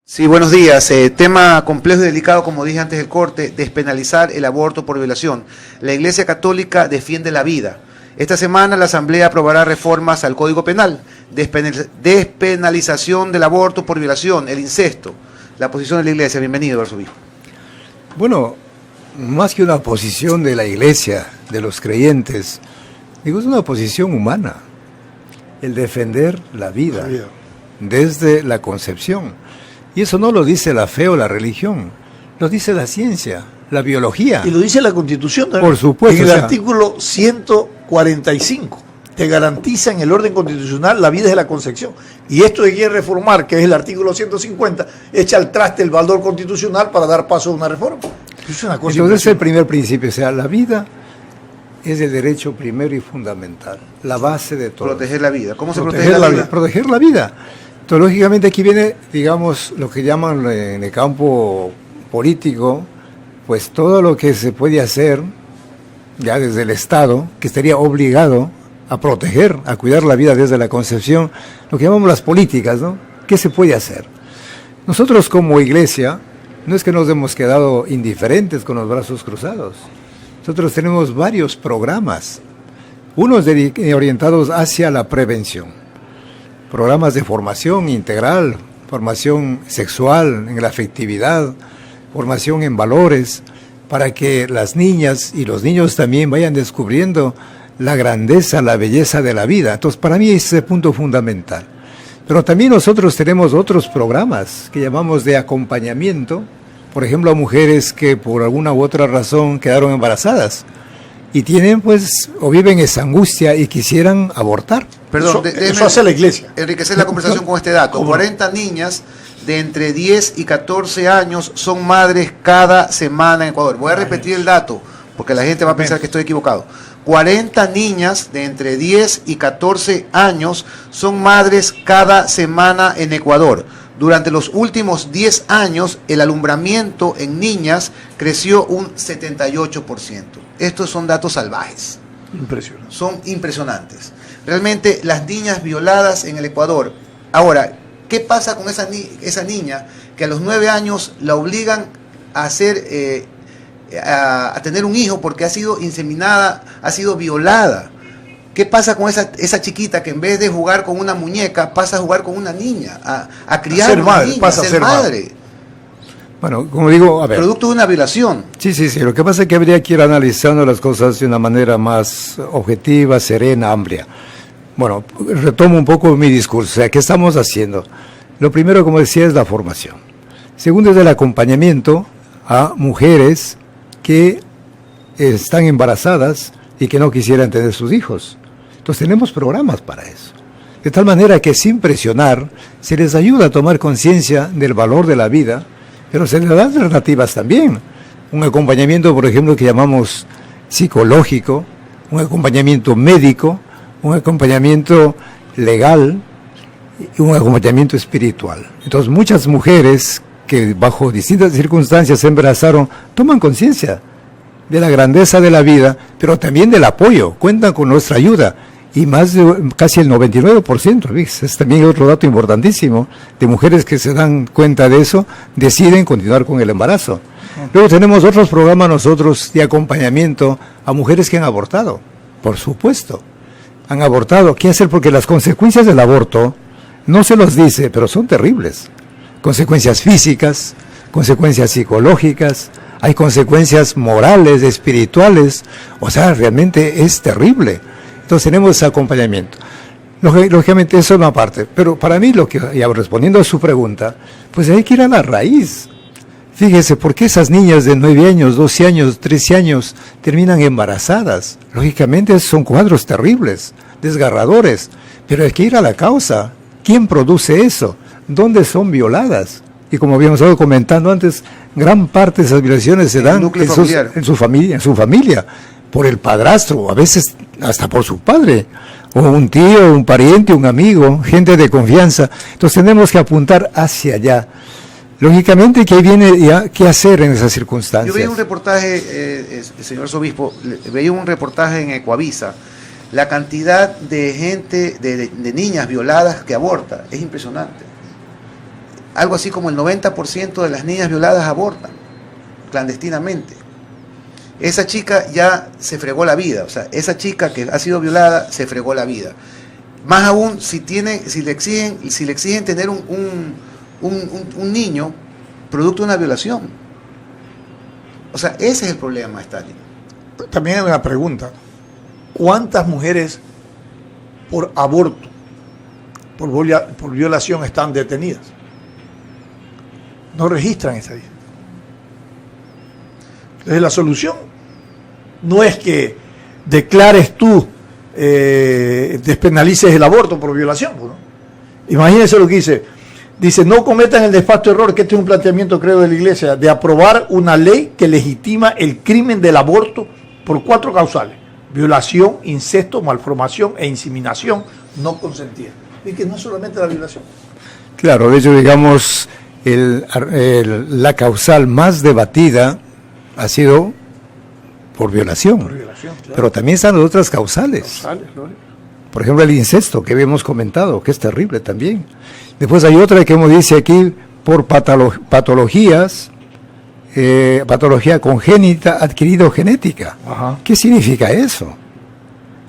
Sí, buenos días. Tema complejo y delicado, como dije antes del corte, despenalizar el aborto por violación. La Iglesia Católica defiende la vida. Esta semana la Asamblea aprobará reformas al Código Penal, despenalización del aborto por violación, el incesto. La posición de la Iglesia. Bienvenido, arzobispo. Bueno, más que una posición de la Iglesia, de los creyentes, digo, es una posición humana, el defender la vida desde la concepción. Y eso no lo dice la fe o la religión, lo dice la ciencia, la biología. Y lo dice la Constitución también. Por supuesto. En el artículo 145 te garantiza en el orden constitucional la vida desde la concepción. Y esto de quiere reformar, que es el artículo 150, echa al traste el valor constitucional para dar paso a una reforma. Es una cosa. Entonces es el primer principio, o sea, la vida es el derecho primero y fundamental, la base de todo. Proteger la vida. ¿Cómo se protege la vida? Proteger la vida. Entonces, lógicamente aquí viene, digamos, lo que llaman en el campo político, pues todo lo que se puede hacer ya desde el Estado, que estaría obligado a proteger, a cuidar la vida desde la concepción, lo que llamamos las políticas, ¿no? ¿Qué se puede hacer? Nosotros como iglesia, no es que nos hemos quedado indiferentes con los brazos cruzados. Nosotros tenemos varios programas, unos orientados hacia la prevención. Programas de formación integral, formación sexual, en la afectividad, formación en valores, para que las niñas y los niños también vayan descubriendo la grandeza, la belleza de la vida. Entonces, para mí ese es el punto fundamental. Pero también nosotros tenemos otros programas que llamamos de acompañamiento, por ejemplo, a mujeres que por alguna u otra razón quedaron embarazadas y tienen, pues, o viven esa angustia y quisieran abortar. Perdón, eso hace la Iglesia. Enriquecer la conversación con este dato. 40 niñas de entre 10 y 14 años son madres cada semana en Ecuador. Voy a repetir el dato, porque la gente va a pensar que estoy equivocado. 40 niñas de entre 10 y 14 años son madres cada semana en Ecuador. Durante los últimos 10 años, el alumbramiento en niñas creció un 78%. Estos son datos salvajes. Impresionante. Son impresionantes. Realmente las niñas violadas en el Ecuador. Ahora, ¿qué pasa con esa niña que a los 9 años la obligan a hacer, a tener un hijo porque ha sido inseminada, ha sido violada? ¿Qué pasa con esa chiquita que en vez de jugar con una muñeca pasa a jugar con una niña, a criar una niña, pasa a ser madre? Bueno, como digo, a ver. Producto de una violación. Sí. Lo que pasa es que habría que ir analizando las cosas de una manera más objetiva, serena, amplia. Bueno, retomo un poco mi discurso. O sea, ¿qué estamos haciendo? Lo primero, como decía, es la formación. Segundo, es el acompañamiento a mujeres que están embarazadas y que no quisieran tener sus hijos. Entonces tenemos programas para eso. De tal manera que sin presionar, se les ayuda a tomar conciencia del valor de la vida, pero se les da alternativas también. Un acompañamiento, por ejemplo, que llamamos psicológico, un acompañamiento médico, un acompañamiento legal y un acompañamiento espiritual. Entonces muchas mujeres que bajo distintas circunstancias se embarazaron, toman conciencia de la grandeza de la vida, pero también del apoyo, cuentan con nuestra ayuda. Y más de casi el 99%, ¿ves? Es también otro dato importantísimo, de mujeres que se dan cuenta de eso, deciden continuar con el embarazo. Luego tenemos otros programas nosotros de acompañamiento a mujeres que han abortado, por supuesto. Han abortado. ¿Qué hacer? Porque las consecuencias del aborto no se los dice, pero son terribles. Consecuencias físicas, consecuencias psicológicas, hay consecuencias morales, espirituales, o sea, realmente es terrible. Entonces tenemos ese acompañamiento. Lógicamente eso es una parte, pero para mí, y respondiendo a su pregunta, pues hay que ir a la raíz. Fíjese, ¿por qué esas niñas de 9 años, 12 años, 13 años terminan embarazadas? Lógicamente son cuadros terribles, desgarradores, pero hay que ir a la causa. ¿Quién produce eso? ¿Dónde son violadas? Y como habíamos estado comentando antes, gran parte de esas violaciones se dan en su familia, por el padrastro, a veces hasta por su padre, o un tío, un pariente, un amigo, gente de confianza. Entonces tenemos que apuntar hacia allá. Lógicamente que ahí viene ya qué hacer en esas circunstancias. Yo veía un reportaje, señor arzobispo, veía un reportaje en Ecuavisa, la cantidad de gente, de niñas violadas que aborta, es impresionante. algo así como el 90% de las niñas violadas abortan clandestinamente. Esa chica ya se fregó la vida, o sea, esa chica que ha sido violada se fregó la vida. Más aún si le exigen tener un niño producto de una violación. O sea, ese es el problema, Stalin. También hay una pregunta. ¿Cuántas mujeres por aborto, por violación están detenidas? No registran esa vida. Entonces la solución no es que declares tú, despenalices el aborto por violación, ¿no? Imagínense lo que dice, no cometan el nefasto error, que este es un planteamiento, creo, de la Iglesia, de aprobar una ley que legitima el crimen del aborto por 4 causales: violación, incesto, malformación e inseminación no consentida. Y que no es solamente la violación. Claro, de hecho, digamos, la causal más debatida ha sido por violación. Por violación, claro. Pero también están otras causales. Por ejemplo, el incesto, que habíamos comentado, que es terrible también. Después hay otra que como dice aquí, por patologías, patología congénita adquirido genética. Ajá. ¿Qué significa eso?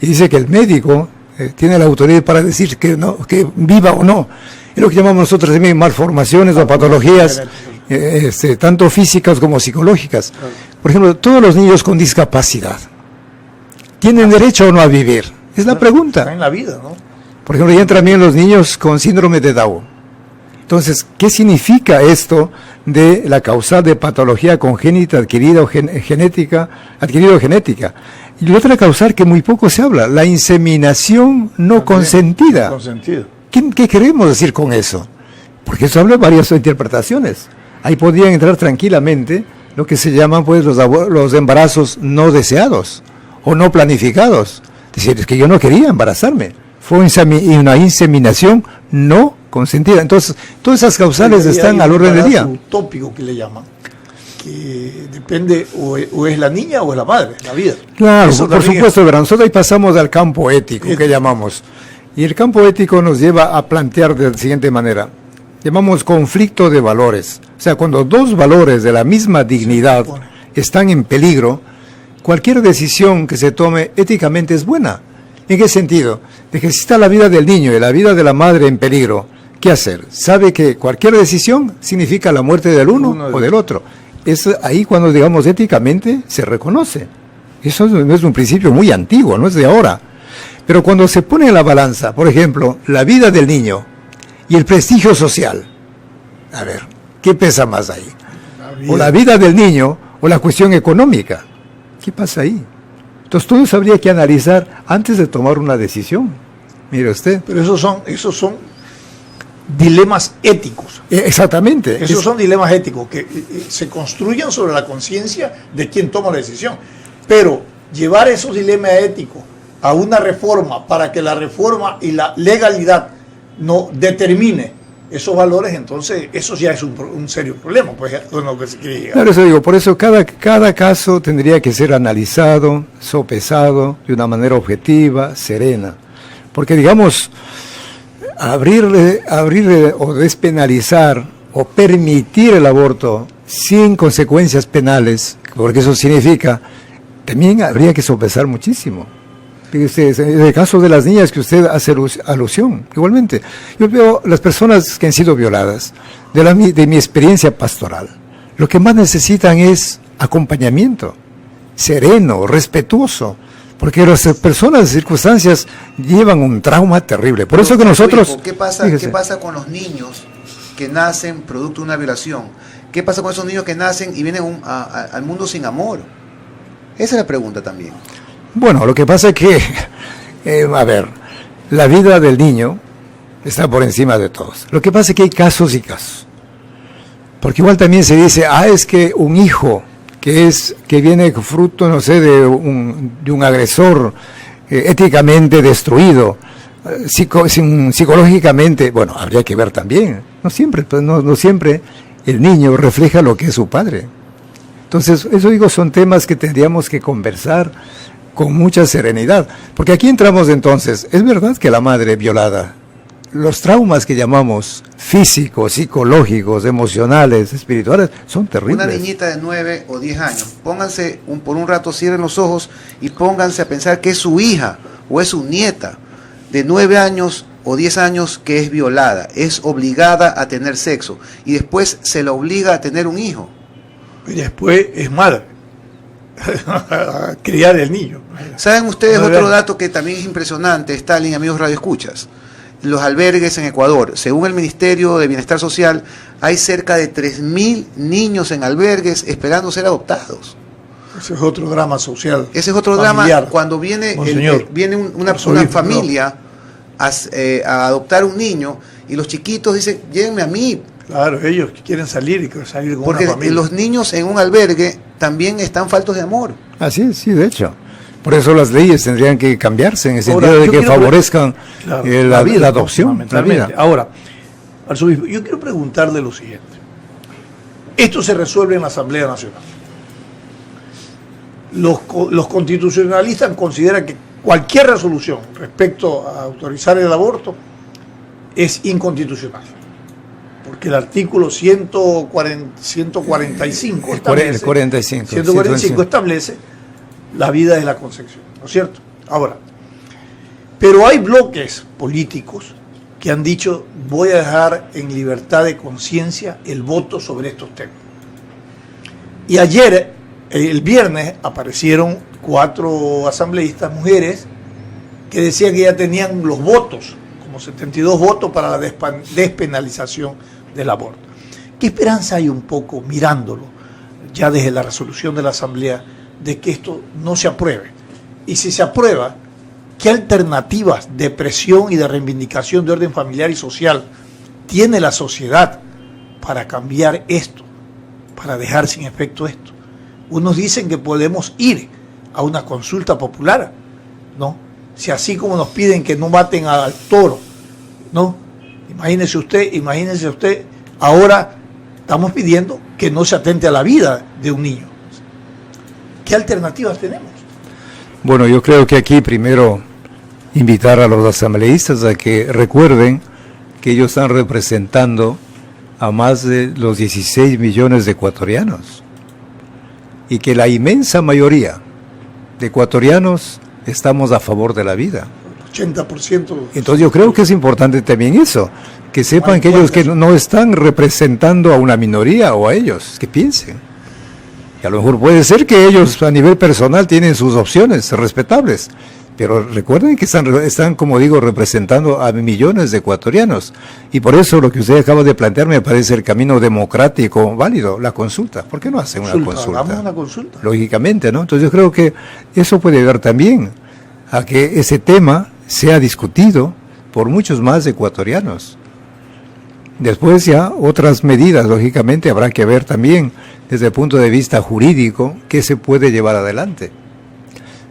Y dice que el médico tiene la autoridad para decir que viva o no. Es lo que llamamos nosotros también malformaciones o patologías, tanto físicas como psicológicas. Por ejemplo, todos los niños con discapacidad, ¿tienen derecho o no a vivir? Es la pregunta. Está en la vida, ¿no? Por ejemplo, ya entran también los niños con síndrome de Down. Entonces, ¿qué significa esto de la causal de patología congénita adquirida o genética? Y la otra causal que muy poco se habla, la inseminación no consentida. ¿Qué queremos decir con eso? Porque eso habla de varias interpretaciones. Ahí podrían entrar tranquilamente lo que se llaman pues los embarazos no deseados o no planificados. Es decir, es que yo no quería embarazarme. Fue una inseminación no consentida. Entonces, todas esas causales están al orden del día. Un tópico que le llaman, que depende o es la niña o es la madre, la vida. Claro, por supuesto, verán, nosotros ahí pasamos al campo ético, que llamamos. Y el campo ético nos lleva a plantear de la siguiente manera. Llamamos conflicto de valores. O sea, cuando dos valores de la misma dignidad están en peligro, cualquier decisión que se tome éticamente es buena. ¿En qué sentido? De que si está la vida del niño y la vida de la madre en peligro, ¿qué hacer? Sabe que cualquier decisión significa la muerte del uno o del otro. Es ahí cuando, digamos, éticamente se reconoce. Eso no es un principio muy antiguo, no es de ahora. Pero cuando se pone en la balanza, por ejemplo, la vida del niño y el prestigio social, a ver, ¿qué pesa más ahí? O la vida del niño o la cuestión económica. ¿Qué pasa ahí? Entonces todo eso habría que analizar antes de tomar una decisión. Mire usted. Pero esos son dilemas éticos. Exactamente. Esos son dilemas éticos que se construyen sobre la conciencia de quien toma la decisión. Pero llevar esos dilemas éticos a una reforma para que la reforma y la legalidad no determine esos valores, entonces eso ya es un serio problema, pues, lo que se quiere llegar. Claro, eso digo, por eso cada caso tendría que ser analizado, sopesado de una manera objetiva, serena. Porque, digamos, abrir o despenalizar o permitir el aborto sin consecuencias penales, porque eso significa, también habría que sopesar muchísimo. Fíjese, en el caso de las niñas que usted hace alusión, igualmente, yo veo las personas que han sido violadas, de mi experiencia pastoral, lo que más necesitan es acompañamiento, sereno, respetuoso, porque las personas de circunstancias llevan un trauma terrible. Por eso que nosotros... ¿Qué pasa con los niños que nacen producto de una violación? ¿Qué pasa con esos niños que nacen y vienen al mundo sin amor? Esa es la pregunta también. Bueno, lo que pasa es que, a ver, la vida del niño está por encima de todos. Lo que pasa es que hay casos y casos. Porque igual también se dice, es que un hijo que viene fruto, no sé, de un agresor éticamente destruido, psicológicamente, bueno, habría que ver también. No siempre el niño refleja lo que es su padre. Entonces, eso digo, son temas que tendríamos que conversar con mucha serenidad, porque aquí entramos entonces, es verdad que la madre violada los traumas que llamamos físicos, psicológicos, emocionales, espirituales, son terribles. Una niñita de 9 o 10 años, pónganse por un rato, cierren los ojos y pónganse a pensar que es su hija o es su nieta de 9 años o 10 años que es violada, es obligada a tener sexo y después se la obliga a tener un hijo. Y después es madre a criar el niño. ¿Saben ustedes otro dato que también es impresionante, Stalin, amigos radioescuchas? Los albergues en Ecuador, según el Ministerio de Bienestar Social, hay cerca de 3.000 niños en albergues esperando ser adoptados. Ese es otro drama social. Ese es otro familiar. drama cuando viene, viene una Monseñor, familia a adoptar un niño y los chiquitos dicen, llévenme a mí. Claro, ellos quieren salir y quieren salir con porque una familia. Los niños en un albergue también están faltos de amor. Así es, sí, de hecho. Por eso las leyes tendrían que cambiarse en el Ahora, sentido de yo que quiero favorezcan la vida, la adopción. La fundamentalmente. vida. Ahora, arzobispo, yo quiero preguntarle lo siguiente. Esto se resuelve en la Asamblea Nacional. Los constitucionalistas consideran que cualquier resolución respecto a autorizar el aborto es inconstitucional. Porque el artículo 145 establece, 145 establece la vida de la concepción, ¿no es cierto? Ahora, pero hay bloques políticos que han dicho, voy a dejar en libertad de conciencia el voto sobre estos temas. Y ayer, el viernes, aparecieron 4 asambleístas mujeres que decían que ya tenían los votos, como 72 votos para la despenalización del aborto. ¿Qué esperanza hay un poco, mirándolo, ya desde la resolución de la Asamblea, de que esto no se apruebe? Y si se aprueba, ¿qué alternativas de presión y de reivindicación de orden familiar y social tiene la sociedad para cambiar esto, para dejar sin efecto esto? Unos dicen que podemos ir a una consulta popular, ¿no? Si así como nos piden que no maten al toro, ¿no? Imagínese usted, ahora estamos pidiendo que no se atente a la vida de un niño. ¿Qué alternativas tenemos? Bueno, yo creo que aquí primero invitar a los asambleístas a que recuerden que ellos están representando a más de los 16 millones de ecuatorianos y que la inmensa mayoría de ecuatorianos estamos a favor de la vida. 80%. Entonces yo creo que es importante también eso, que sepan que ellos que no están representando a una minoría o a ellos, que piensen. Y a lo mejor puede ser que ellos a nivel personal tienen sus opciones respetables, pero recuerden que están, como digo, representando a millones de ecuatorianos. Y por eso lo que usted acaba de plantear me parece el camino democrático válido, la consulta. ¿Por qué no hacen una consulta? Hagamos una consulta. Lógicamente, ¿no? Entonces yo creo que eso puede ayudar también a que ese tema sea discutido por muchos más ecuatorianos. Después ya otras medidas, lógicamente, habrá que ver también desde el punto de vista jurídico qué se puede llevar adelante.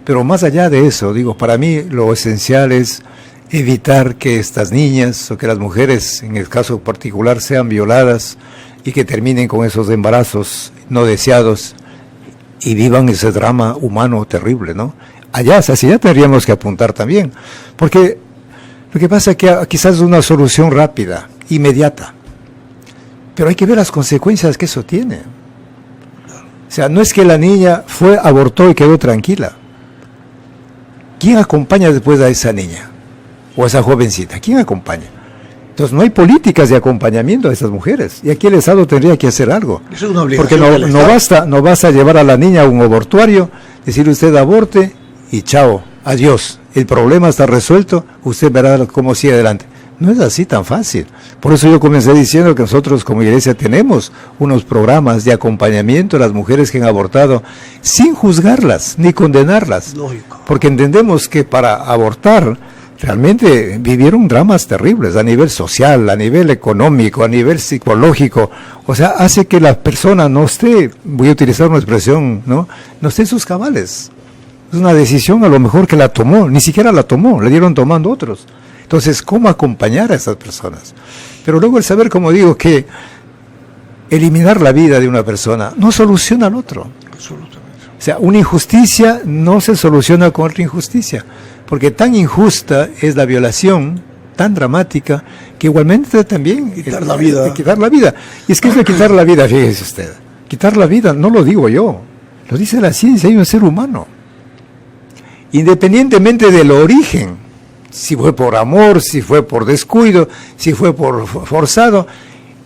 Pero más allá de eso, digo, para mí lo esencial es evitar que estas niñas o que las mujeres, en el caso particular, sean violadas y que terminen con esos embarazos no deseados y vivan ese drama humano terrible, ¿no? Allá, así ya tendríamos que apuntar también, porque lo que pasa es que quizás es una solución rápida, inmediata, pero hay que ver las consecuencias que eso tiene. O sea, no es que la niña abortó y quedó tranquila. ¿Quién acompaña después a esa niña? O a esa jovencita, ¿quién acompaña? Entonces no hay políticas de acompañamiento a esas mujeres, y aquí el Estado tendría que hacer algo. Eso es una obligación. Porque no basta llevar a la niña a un abortuario, decir usted aborte y chao, adiós. El problema está resuelto, usted verá cómo sigue adelante. No es así tan fácil. Por eso yo comencé diciendo que nosotros como iglesia tenemos unos programas de acompañamiento a las mujeres que han abortado sin juzgarlas ni condenarlas. Lógico. Porque entendemos que para abortar realmente vivieron dramas terribles a nivel social, a nivel económico, a nivel psicológico. O sea, hace que la persona no esté, voy a utilizar una expresión, no esté en sus cabales. Es una decisión a lo mejor que la tomó, ni siquiera la tomó, la dieron tomando otros. Entonces, ¿cómo acompañar a esas personas? Pero luego el saber, como digo, que eliminar la vida de una persona no soluciona al otro. Absolutamente. O sea, una injusticia no se soluciona con otra injusticia, porque tan injusta es la violación tan dramática que igualmente también Quitar la vida. Quitar la vida. Y es que es de quitar la vida, fíjese usted. Quitar la vida no lo digo yo, lo dice la ciencia, hay un ser humano. Independientemente del origen, si fue por amor, si fue por descuido, si fue por forzado,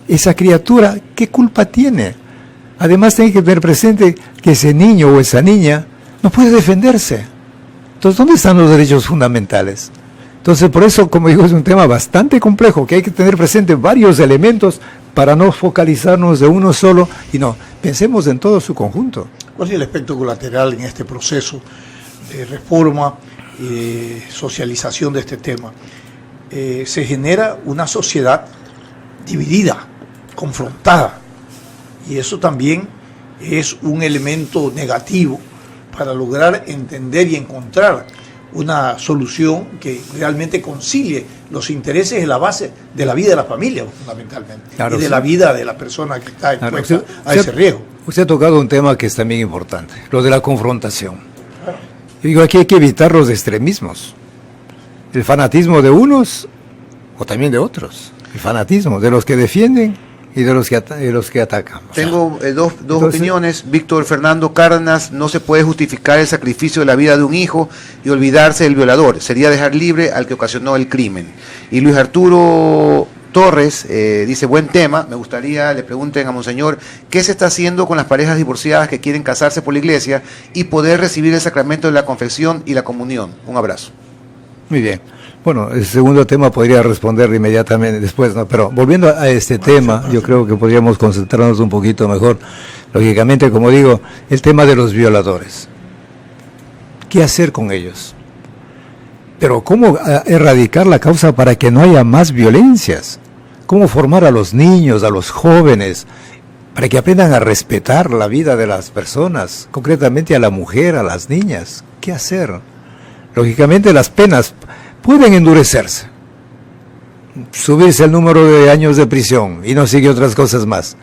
esa criatura, ¿qué culpa tiene? Además, tiene que tener presente que ese niño o esa niña no puede defenderse. Entonces, ¿dónde están los derechos fundamentales? Entonces, por eso, como digo, es un tema bastante complejo, que hay que tener presente varios elementos para no focalizarnos de uno solo y no, pensemos en todo su conjunto. ¿Cuál es el efecto colateral en este proceso de reforma y de socialización de este tema? Se genera una sociedad dividida, confrontada, y eso también es un elemento negativo para lograr entender y encontrar una solución que realmente concilie los intereses de la base de la vida de la familia, fundamentalmente, claro, y de sí. la vida de la persona que está expuesta Claro, a ese riesgo. Usted ha tocado un tema que es también importante, lo de la confrontación. Yo digo, aquí hay que evitar los extremismos. El fanatismo de unos o también de otros. El fanatismo de los que defienden y de los que atacan. Tengo dos opiniones. Víctor Fernando Cárdenas: no se puede justificar el sacrificio de la vida de un hijo y olvidarse del violador. Sería dejar libre al que ocasionó el crimen. Y Luis Arturo Torres dice: buen tema. Me gustaría le pregunten a Monseñor qué se está haciendo con las parejas divorciadas que quieren casarse por la iglesia y poder recibir el sacramento de la confesión y la comunión. Un abrazo. Muy bien. Bueno, el segundo tema podría responder inmediatamente después, ¿no? Pero volviendo a este tema, yo creo que podríamos concentrarnos un poquito mejor. Lógicamente, como digo, el tema de los violadores. ¿Qué hacer con ellos? Pero ¿cómo erradicar la causa para que no haya más violencias? ¿Cómo formar a los niños, a los jóvenes, para que aprendan a respetar la vida de las personas, concretamente a la mujer, a las niñas? ¿Qué hacer? Lógicamente las penas pueden endurecerse, subirse el número de años de prisión y no sigue otras cosas más.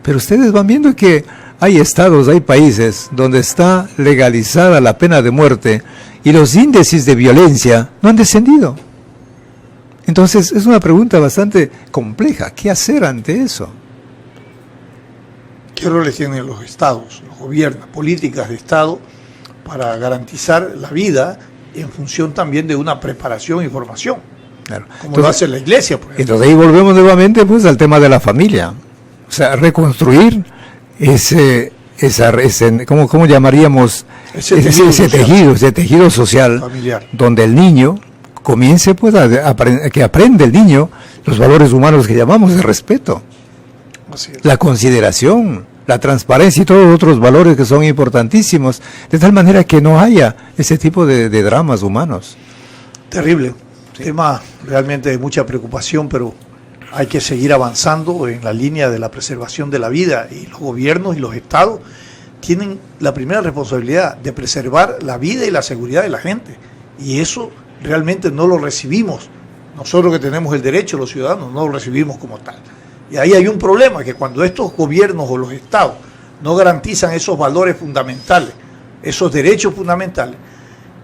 Pero ustedes van viendo que hay estados, hay países donde está legalizada la pena de muerte y los índices de violencia no han descendido. Entonces es una pregunta bastante compleja. ¿Qué hacer ante eso? ¿Qué roles tienen los estados, los gobiernos, políticas de estado para garantizar la vida en función también de una preparación y formación? Claro. Como lo hace la iglesia, por ejemplo. Entonces ahí volvemos nuevamente pues al tema de la familia. O sea, reconstruir ese ¿cómo llamaríamos? Ese tejido social familiar, donde el niño comience pues que aprende el niño los valores humanos que llamamos el respeto, la consideración, la transparencia y todos los otros valores que son importantísimos, de tal manera que no haya ese tipo de dramas humanos. Terrible, tema realmente de mucha preocupación, pero hay que seguir avanzando en la línea de la preservación de la vida, y los gobiernos y los estados tienen la primera responsabilidad de preservar la vida y la seguridad de la gente, y eso realmente no lo recibimos. Nosotros que tenemos el derecho, los ciudadanos, no lo recibimos como tal. Y ahí hay un problema, que cuando estos gobiernos o los estados no garantizan esos valores fundamentales, esos derechos fundamentales,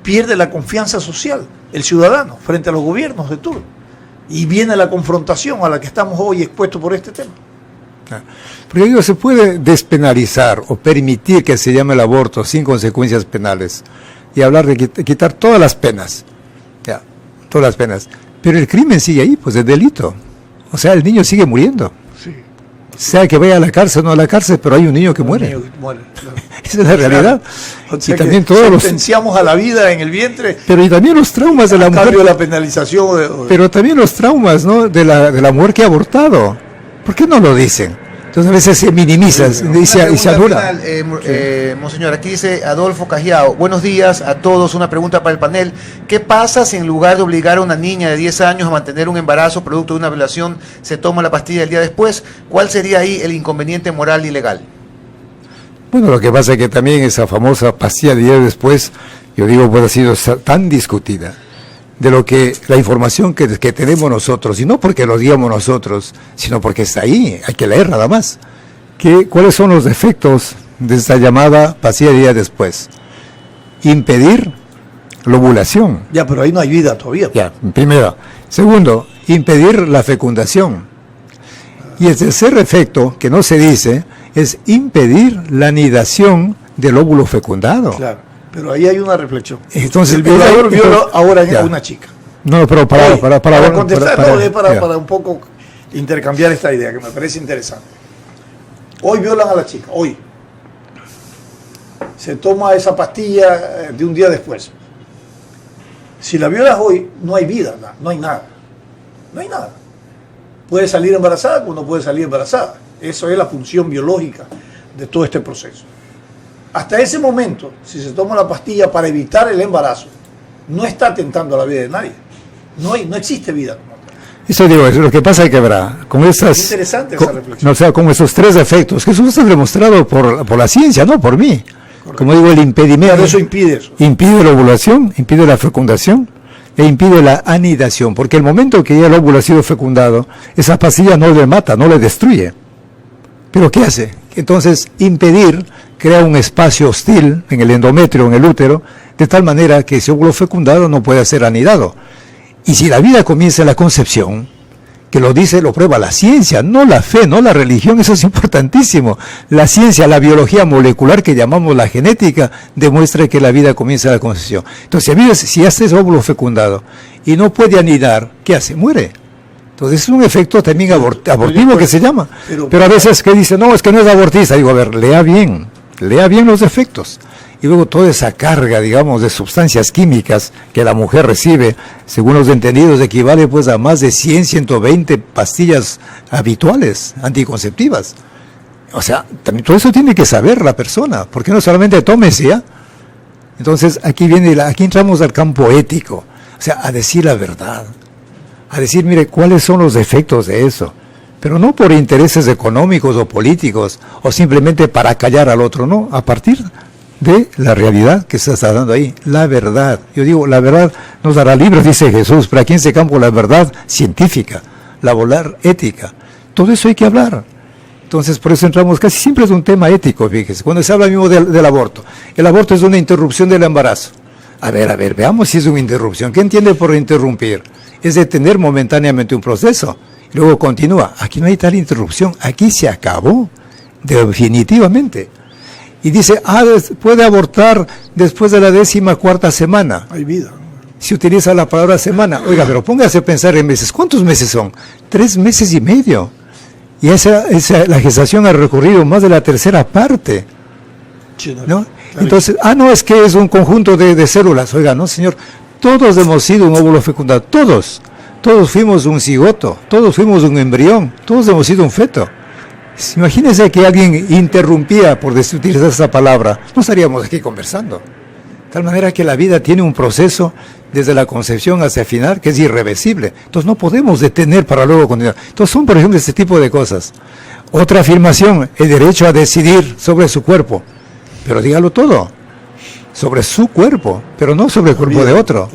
pierde la confianza social el ciudadano frente a los gobiernos de turno. Y viene la confrontación a la que estamos hoy expuestos por este tema. Porque digo, se puede despenalizar o permitir que se llame el aborto sin consecuencias penales y hablar de quitar todas las penas, ya, todas las penas. Pero el crimen sigue ahí, pues es delito. O sea, el niño sigue muriendo. Sí. Sea que vaya a la cárcel o no a la cárcel, pero hay un niño que muere. Claro. Esa es la realidad. O sea, y también que todos sentenciamos a la vida en el vientre. Pero y también los traumas de la mujer. Cambio la penalización. Pero también los traumas, ¿no? de la mujer que ha abortado. ¿Por qué no lo dicen? Entonces a veces se minimiza y se anula. Monseñor, aquí dice Adolfo Cajiao: buenos días a todos, una pregunta para el panel. ¿Qué pasa si en lugar de obligar a una niña de 10 años a mantener un embarazo producto de una violación, se toma la pastilla el día después? ¿Cuál sería ahí el inconveniente moral y legal? Bueno, lo que pasa es que también esa famosa pastilla de día después, yo digo, pues ha sido tan discutida, de lo que la información que tenemos nosotros, y no porque lo digamos nosotros, sino porque está ahí, hay que leer nada más. ¿Cuáles son los efectos de esta llamada pastilla de día después? Impedir la ovulación. Ya, pero ahí no hay vida todavía. Ya, primero, Segundo, impedir la fecundación. Y el tercer efecto, que no se dice, es impedir la anidación del óvulo fecundado. Claro, pero ahí hay una reflexión. Entonces, el violador viola ahora ya. a una chica. No, pero para contestar, ya. para un poco intercambiar esta idea que me parece interesante. Hoy violan a la chica, hoy. Se toma esa pastilla de un día después. Si la violas hoy, no hay vida, no hay nada. No hay nada. Puede salir embarazada como no puede salir embarazada. Eso es la función biológica de todo este proceso. Hasta ese momento, si se toma la pastilla para evitar el embarazo, no está atentando a la vida de nadie. No existe vida. Eso digo, es lo que pasa es que habrá con esas... Es interesante esa reflexión. O sea, con esos tres efectos, que eso está demostrado por la ciencia, no por mí. Correcto. Como digo, el impedimento... Pero eso impide eso. Impide la ovulación, impide la fecundación e impide la anidación, porque el momento que ya el óvulo ha sido fecundado, esa pastilla no le mata, no le destruye. ¿Pero qué hace? Entonces, impedir crea un espacio hostil en el endometrio, en el útero, de tal manera que ese óvulo fecundado no puede ser anidado. Y si la vida comienza en la concepción, que lo dice, lo prueba la ciencia, no la fe, no la religión, eso es importantísimo. La ciencia, la biología molecular que llamamos la genética, demuestra que la vida comienza en la concepción. Entonces, si hace ese óvulo fecundado y no puede anidar, ¿qué hace? Muere. Entonces es un efecto también abortivo que se llama. Pero a veces que dice, no, es que no es abortista. Digo, a ver, lea bien los efectos. Y luego toda esa carga, digamos, de sustancias químicas que la mujer recibe, según los entendidos, equivale pues a más de 100, 120 pastillas habituales, anticonceptivas. O sea, también todo eso tiene que saber la persona, porque no solamente tómese, ¿ya? Entonces aquí entramos al campo ético, o sea, a decir la verdad, a decir, mire, cuáles son los efectos de eso, pero no por intereses económicos o políticos, o simplemente para callar al otro, no, a partir de la realidad que se está dando ahí, la verdad. Yo digo, la verdad nos dará libros, dice Jesús, pero aquí en ese campo la verdad científica, la volar ética, todo eso hay que hablar. Entonces, por eso entramos, casi siempre es un tema ético, fíjese, cuando se habla mismo del aborto. El aborto es una interrupción del embarazo. A ver, veamos si es una interrupción. ¿Qué entiende por interrumpir? Es detener momentáneamente un proceso. Y luego continúa. Aquí no hay tal interrupción, aquí se acabó, definitivamente. Y dice, puede abortar después de la 14ª semana. Hay vida. Se utiliza la palabra semana. Oiga, pero póngase a pensar en meses. ¿Cuántos meses son? 3 meses y medio. Y la gestación ha recorrido más de la tercera parte. ¿No? Entonces, no, es que es un conjunto de células. Oiga, no, señor. Todos hemos sido un óvulo fecundado. Todos. Todos fuimos un cigoto. Todos fuimos un embrión. Todos hemos sido un feto. Imagínense que alguien interrumpía por utilizar esa palabra, no estaríamos aquí conversando. De tal manera que la vida tiene un proceso desde la concepción hacia el final que es irreversible. Entonces no podemos detener para luego continuar. Entonces son, por ejemplo, este tipo de cosas. Otra afirmación, el derecho a decidir sobre su cuerpo. Pero dígalo todo, sobre su cuerpo, pero no sobre el cuerpo de otro.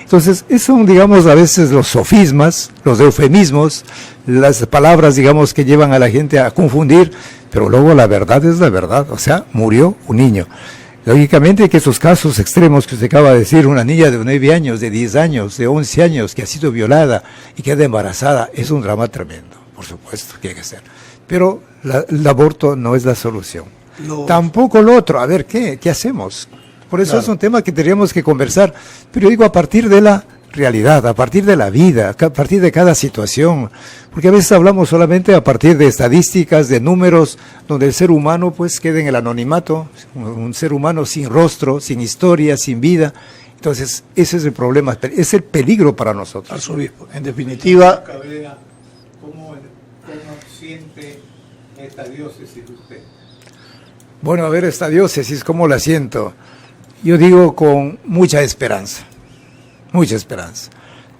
Entonces, esos son, digamos, a veces los sofismas, los eufemismos, las palabras, digamos, que llevan a la gente a confundir, pero luego la verdad es la verdad, o sea, murió un niño. Lógicamente que esos casos extremos que usted acaba de decir, una niña de 9 años, de 10 años, de 11 años, que ha sido violada y queda embarazada, es un drama tremendo, por supuesto, que hay que hacer. Pero el aborto no es la solución. Tampoco lo otro. A ver, ¿qué hacemos? Por eso es un tema que tendríamos que conversar, pero yo digo a partir de la realidad, a partir de la vida, a partir de cada situación, porque a veces hablamos solamente a partir de estadísticas, de números, donde el ser humano pues queda en el anonimato, un ser humano sin rostro, sin historia, sin vida. Entonces ese es el problema, es el peligro para nosotros. Arzobispo, en definitiva... ¿Cómo siente esta diócesis usted? Bueno, a ver, esta diócesis, ¿cómo la siento? Yo digo con mucha esperanza, mucha esperanza.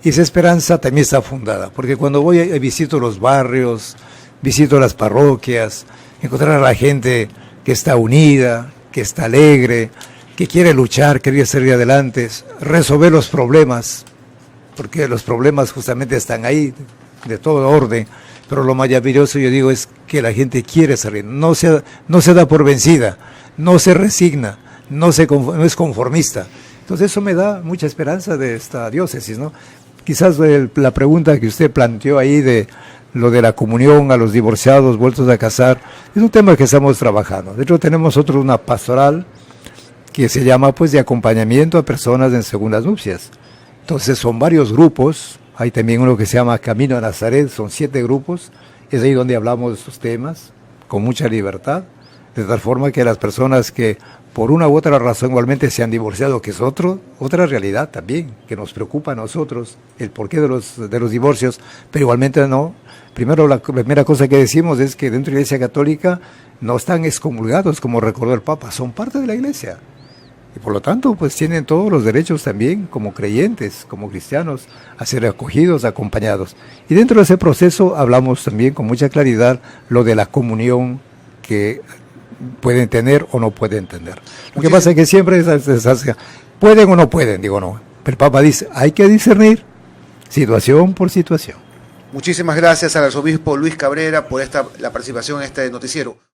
Y esa esperanza también está fundada, porque cuando voy y visito los barrios, visito las parroquias, encontrar a la gente que está unida, que está alegre, que quiere luchar, que quiere salir adelante, resolver los problemas, porque los problemas justamente están ahí, de todo orden, pero lo maravilloso, yo digo, es que la gente quiere salir, no se da por vencida, no se resigna, no es conformista. Entonces eso me da mucha esperanza de esta diócesis, ¿no? quizás la pregunta que usted planteó ahí de lo de la comunión a los divorciados vueltos a casar, es un tema que estamos trabajando. De hecho, tenemos una pastoral que se llama pues de acompañamiento a personas en segundas nupcias. Entonces son varios grupos, hay también uno que se llama Camino a Nazaret, son 7 grupos, es ahí donde hablamos de estos temas con mucha libertad, de tal forma que las personas que por una u otra razón igualmente se han divorciado, que es otra realidad también, que nos preocupa a nosotros, el porqué de los divorcios, pero igualmente no. Primero, la primera cosa que decimos es que dentro de la Iglesia Católica no están excomulgados, como recordó el Papa, son parte de la Iglesia. Y por lo tanto, pues tienen todos los derechos también, como creyentes, como cristianos, a ser acogidos, acompañados. Y dentro de ese proceso hablamos también con mucha claridad lo de la comunión que pueden tener o no pueden tener. Lo que pasa es que siempre pueden o no pueden, digo no. Pero el Papa dice, hay que discernir situación por situación. Muchísimas gracias al arzobispo Luis Cabrera por la participación en este noticiero.